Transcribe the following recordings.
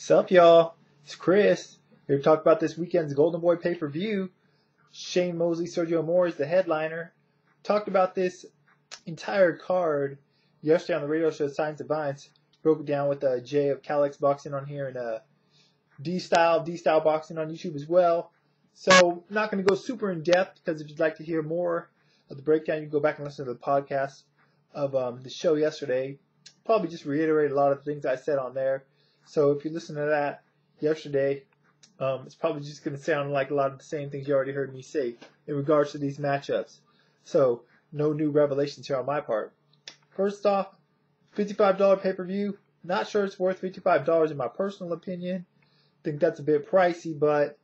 Sup, y'all? It's Chris here to talk about this weekend's Golden Boy pay-per-view. Shane Mosley, Sergio Mora is the headliner. Talked about this entire card yesterday on the radio show Science of Violence. Broke it down with Jay of Calex Boxing on here and D-Style Boxing on YouTube as well. So, not going to go super in-depth because if you'd like to hear more of the breakdown, you can go back and listen to the podcast of the show yesterday. Probably just reiterate a lot of the things I said on there. So if you listen to that yesterday, it's probably just going to sound like a lot of the same things you already heard me say in regards to these matchups. So no new revelations here on my part. First off, $55 pay-per-view. Not sure it's worth $55 in my personal opinion. Think that's a bit pricey, but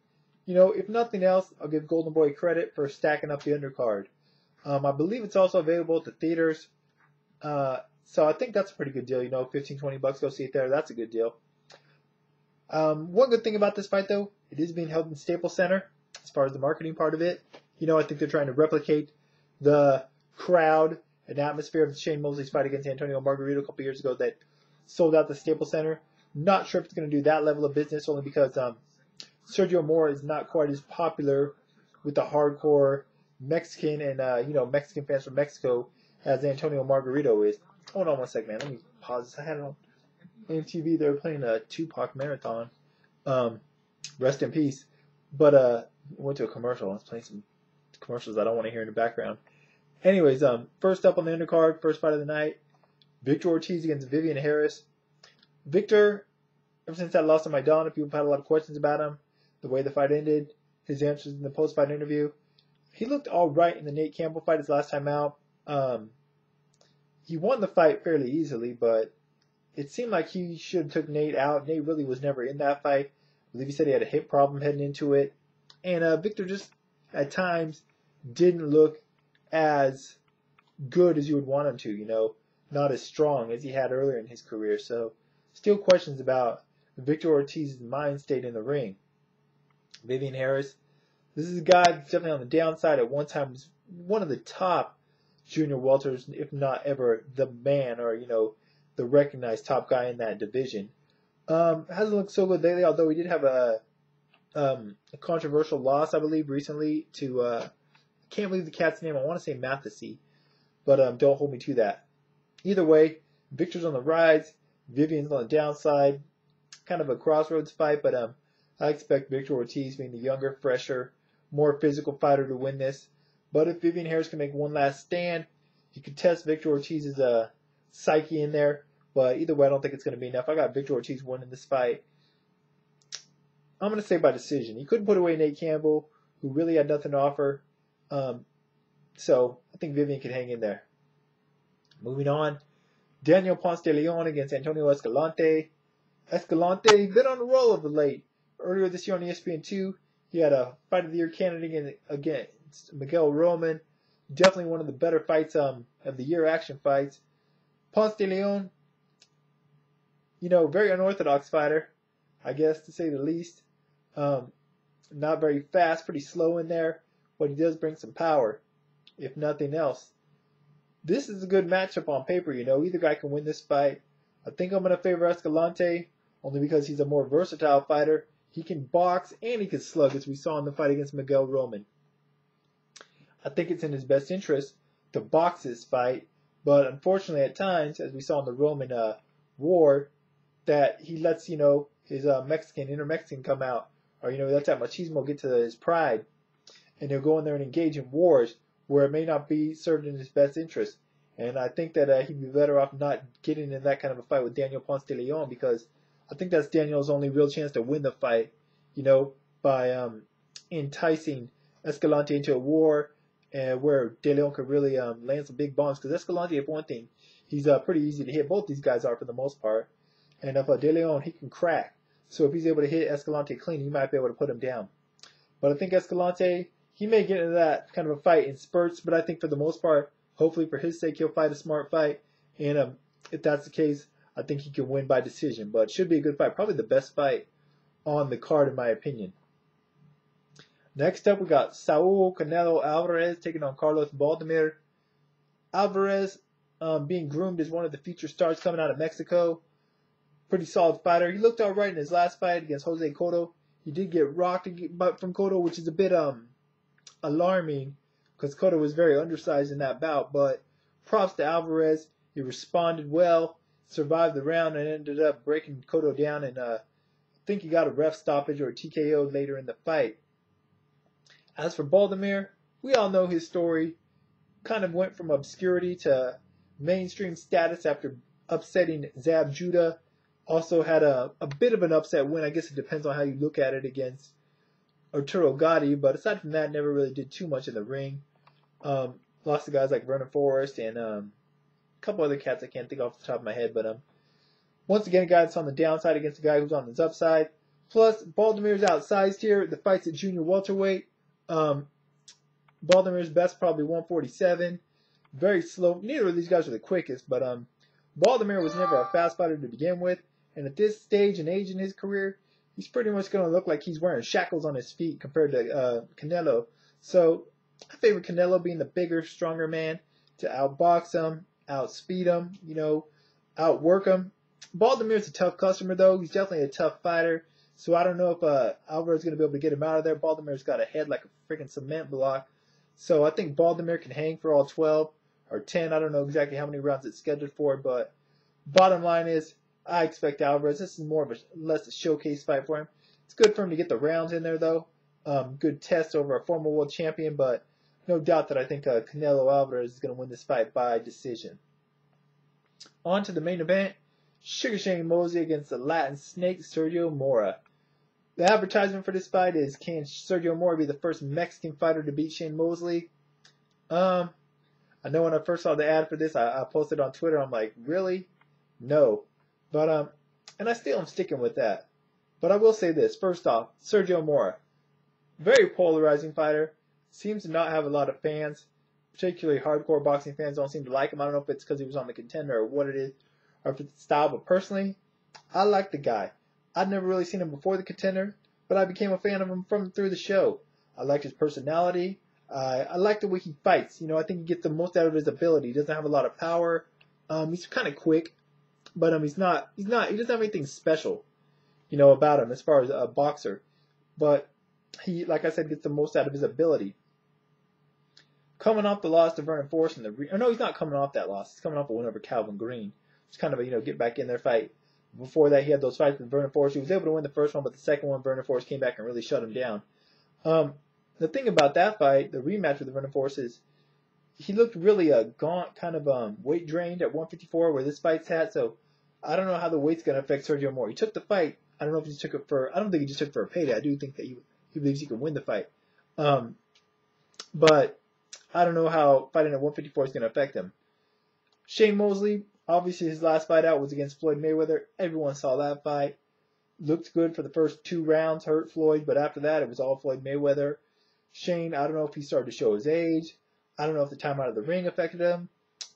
if nothing else, I'll give Golden Boy credit for stacking up the undercard. I believe it's also available at the theaters. So I think that's a pretty good deal. $15-20 go see it there. That's a good deal. One good thing about this fight, though, it is being held in Staples Center as far as the marketing part of it. I think they're trying to replicate the crowd and atmosphere of Shane Mosley's fight against Antonio Margarito a couple years ago that sold out the Staples Center. Not sure if it's going to do that level of business, only because Sergio Mora is not quite as popular with the hardcore Mexican and Mexican fans from Mexico as Antonio Margarito is. Hold on one second, man. Let me pause this. I had it on MTV. They were playing a Tupac marathon. Rest in peace. But went to a commercial. I was playing some commercials I don't want to hear in the background. Anyways, first up on the undercard, first fight of the night, Victor Ortiz against Vivian Harris. Victor, ever since that loss on Maidana, people have had a lot of questions about him. The way the fight ended, his answers in the post-fight interview. He looked all right in the Nate Campbell fight his last time out. He won the fight fairly easily, but it seemed like he should have took Nate out. Nate really was never in that fight. I believe he said he had a hip problem heading into it. And Victor just, at times, didn't look as good as you would want him to, not as strong as he had earlier in his career. So, still questions about Victor Ortiz's mind state in the ring. Vivian Harris, this is a guy that's definitely on the downside. At one time was one of the top junior welters, if not ever the man or, the recognized top guy in that division. Hasn't looked so good lately, although he did have a controversial loss, I believe, recently to, I can't believe the cat's name. I want to say Mathesy, but don't hold me to that. Either way, Victor's on the rise. Vivian's on the downside. Kind of a crossroads fight, but I expect Victor Ortiz, being the younger, fresher, more physical fighter, to win this. But if Vivian Harris can make one last stand, he could test Victor Ortiz's psyche in there. But either way, I don't think it's going to be enough. I got Victor Ortiz winning this fight. I'm going to say by decision. He couldn't put away Nate Campbell, who really had nothing to offer. So I think Vivian can hang in there. Moving on, Daniel Ponce de Leon against Antonio Escalante. Escalante been on the roll of late. Earlier this year on ESPN2, he had a Fight of the Year candidate against Miguel Roman. Definitely one of the better fights of the year action fights. Ponce de Leon, very unorthodox fighter, I guess, to say the least. Not very fast, pretty slow in there, but he does bring some power, if nothing else. This is a good matchup on paper, Either guy can win this fight. I think I'm going to favor Escalante, only because he's a more versatile fighter. He can box and he can slug, as we saw in the fight against Miguel Roman. I think it's in his best interest to box this fight, but unfortunately at times, as we saw in the Roman war, that he lets, his inner Mexican come out, or, lets that machismo get to his pride, and he'll go in there and engage in wars where it may not be served in his best interest. And I think that he'd be better off not getting in that kind of a fight with Daniel Ponce de Leon, because I think that's Daniel's only real chance to win the fight, by enticing Escalante into a war where De Leon could really land some big bombs. Because Escalante, if one thing, he's pretty easy to hit. Both these guys are for the most part. And if De Leon, he can crack. So if he's able to hit Escalante clean, he might be able to put him down. But I think Escalante, he may get into that kind of a fight in spurts, but I think for the most part, hopefully for his sake, he'll fight a smart fight. And if that's the case, I think he can win by decision. But it should be a good fight. Probably the best fight on the card, in my opinion. Next up, we got Saul Canelo Alvarez taking on Carlos Baldomir. Alvarez being groomed as one of the future stars coming out of Mexico. Pretty solid fighter. He looked alright in his last fight against Jose Cotto. He did get rocked from Cotto, which is a bit alarming because Cotto was very undersized in that bout. But props to Alvarez. He responded well, survived the round, and ended up breaking Cotto down. And I think he got a ref stoppage or a TKO later in the fight. As for Baldomir, we all know his story. Kind of went from obscurity to mainstream status after upsetting Zab Judah. Also had a bit of an upset win. I guess it depends on how you look at it against Arturo Gatti. But aside from that, never really did too much in the ring. Lost to guys like Vernon Forrest and a couple other cats I can't think off the top of my head. But once again, a guy that's on the downside against a guy who's on his upside. Plus, Baldomir's outsized here. The fight's at junior welterweight. Baldomir's best probably 147. Very slow. Neither of these guys are the quickest, but Baldomir was never a fast fighter to begin with. And at this stage and age in his career, he's pretty much going to look like he's wearing shackles on his feet compared to Canelo. So I favor Canelo being the bigger, stronger man to outbox him, outspeed him, outwork him. Baldomir's a tough customer, though. He's definitely a tough fighter. So I don't know if Alvarez is going to be able to get him out of there. Baldomir's got a head like a freaking cement block. So I think Baldomir can hang for all 12 or 10. I don't know exactly how many rounds it's scheduled for. But bottom line is, I expect Alvarez. This is more of less a showcase fight for him. It's good for him to get the rounds in there, though. Good test over a former world champion. But no doubt that I think Canelo Alvarez is going to win this fight by decision. On to the main event. Sugar Shane Mosley against the Latin Snake, Sergio Mora. The advertisement for this fight is, can Sergio Mora be the first Mexican fighter to beat Shane Mosley? I know when I first saw the ad for this, I posted on Twitter. I'm like, really? No. But and I still am sticking with that. But I will say this. First off, Sergio Mora, very polarizing fighter. Seems to not have a lot of fans. Particularly hardcore boxing fans don't seem to like him. I don't know if it's because he was on the Contender or what it is, or if it's the style. But personally, I like the guy. I'd never really seen him before the Contender, but I became a fan of him through the show. I liked his personality. I like the way he fights. I think he gets the most out of his ability. He doesn't have a lot of power. He's kind of quick, but he doesn't have anything special, about him as far as a boxer. But he, like I said, gets the most out of his ability. Coming off the loss to Vernon Forrest no, he's not coming off that loss. He's coming off a win over Calvin Green. It's kind of a, get back in there fight. Before that, he had those fights with Vernon Forrest. He was able to win the first one, but the second one, Vernon Forrest came back and really shut him down. The thing about that fight, the rematch with Vernon Forrest, is he looked really gaunt, kind of weight drained at 154, where this fight's at. So I don't know how the weight's going to affect Sergio Mora. He took the fight. I don't know if he just took it I don't think he just took it for a payday. I do think that he believes he can win the fight. But I don't know how fighting at 154 is going to affect him. Shane Mosley, obviously his last fight out was against Floyd Mayweather. Everyone saw that fight. Looked good for the first 2 rounds, hurt Floyd, but after that it was all Floyd Mayweather. Shane, I don't know if he started to show his age. I don't know if the time out of the ring affected him,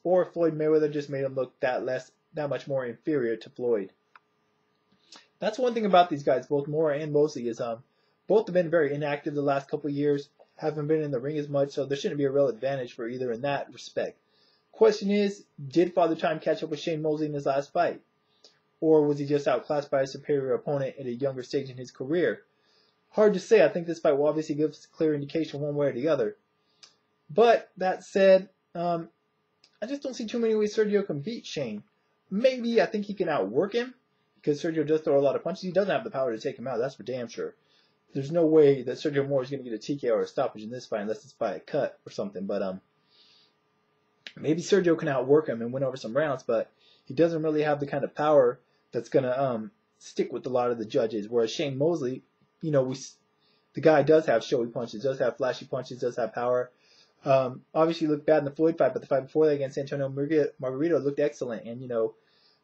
or if Floyd Mayweather just made him look that much more inferior to Floyd. That's one thing about these guys, both Mora and Mosley, is both have been very inactive the last couple of years, haven't been in the ring as much, so there shouldn't be a real advantage for either in that respect. Question is, did Father Time catch up with Shane Mosley in his last fight? Or was he just outclassed by a superior opponent at a younger stage in his career? Hard to say. I think this fight will obviously give us a clear indication one way or the other. But that said, I just don't see too many ways Sergio can beat Shane. Maybe I think he can outwork him, because Sergio does throw a lot of punches. He doesn't have the power to take him out, that's for damn sure. There's no way that Sergio Mora is going to get a TKO or a stoppage in this fight unless it's by a cut or something. But maybe Sergio can outwork him and win over some rounds, but he doesn't really have the kind of power that's going to stick with a lot of the judges. Whereas Shane Mosley, the guy does have showy punches, does have flashy punches, does have power. Obviously looked bad in the Floyd fight, but the fight before that against Antonio Margarito looked excellent. And,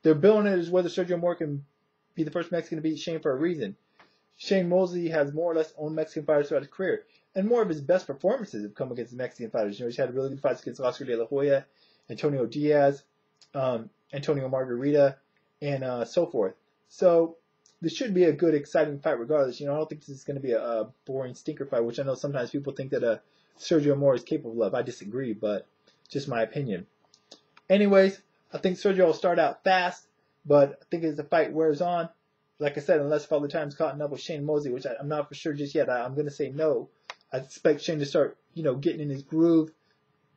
they're billing it as whether Sergio Mora can be the first Mexican to beat Shane for a reason. Shane Mosley has more or less owned Mexican fighters throughout his career. And more of his best performances have come against Mexican fighters. He's had really good fights against Oscar De La Hoya, Antonio Diaz, Antonio Margarita, and so forth. So this should be a good, exciting fight regardless. I don't think this is going to be a boring stinker fight, which I know sometimes people think that Sergio Mora is capable of. I disagree, but just my opinion. Anyways, I think Sergio will start out fast, But I think as the fight wears on, like I said, unless Father Time's caught up with Shane Mosley, which I'm not for sure just yet. I'm going to say no. I expect Shane to start, getting in his groove,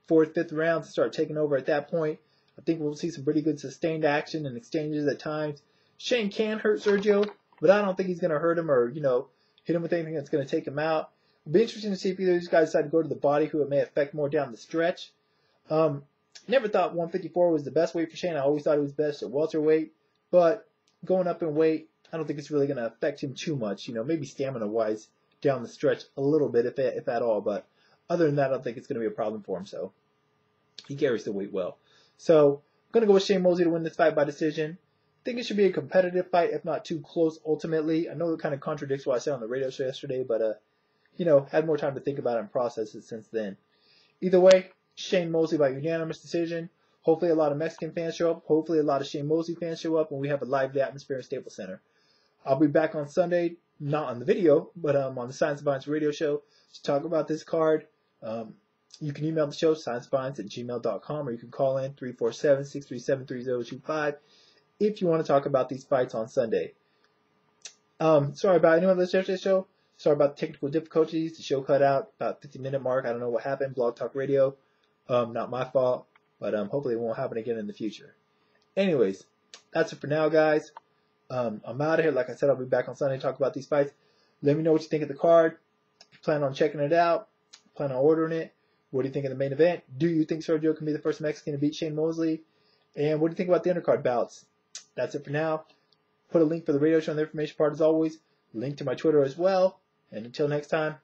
4th, 5th round, to start taking over at that point. I think we'll see some pretty good sustained action and exchanges at times. Shane can hurt Sergio, but I don't think he's going to hurt him or, hit him with anything that's going to take him out. It'll be interesting to see if either of these guys decide to go to the body, who it may affect more down the stretch. Never thought 154 was the best weight for Shane. I always thought it was best at welterweight, but going up in weight, I don't think it's really going to affect him too much. Maybe stamina-wise down the stretch a little bit, if at all. But other than that, I don't think it's going to be a problem for him. So he carries the weight well. So I'm going to go with Shane Mosley to win this fight by decision. I think it should be a competitive fight, if not too close ultimately. I know it kind of contradicts what I said on the radio show yesterday, but, had more time to think about it and process it since then. Either way, Shane Mosley by unanimous decision. Hopefully a lot of Mexican fans show up. Hopefully a lot of Shane Mosley fans show up when we have a lively atmosphere in Staples Center. I'll be back on Sunday, not on the video, but on the Science Vines radio show to talk about this card. You can email the show, sciencevines@gmail.com, or you can call in 347-637-3025 if you want to talk about these fights on Sunday. Sorry about anyone that's yesterday's show. Sorry about the technical difficulties. The show cut out about 50-minute mark. I don't know what happened. Blog Talk Radio. Not my fault, but hopefully it won't happen again in the future. Anyways, that's it for now, guys. I'm out of here. Like I said, I'll be back on Sunday to talk about these fights. Let me know what you think of the card. If you plan on checking it out, plan on ordering it. What do you think of the main event? Do you think Sergio can be the first Mexican to beat Shane Mosley? And what do you think about the undercard bouts? That's it for now. Put a link for the radio show in the information part as always. Link to my Twitter as well. And until next time,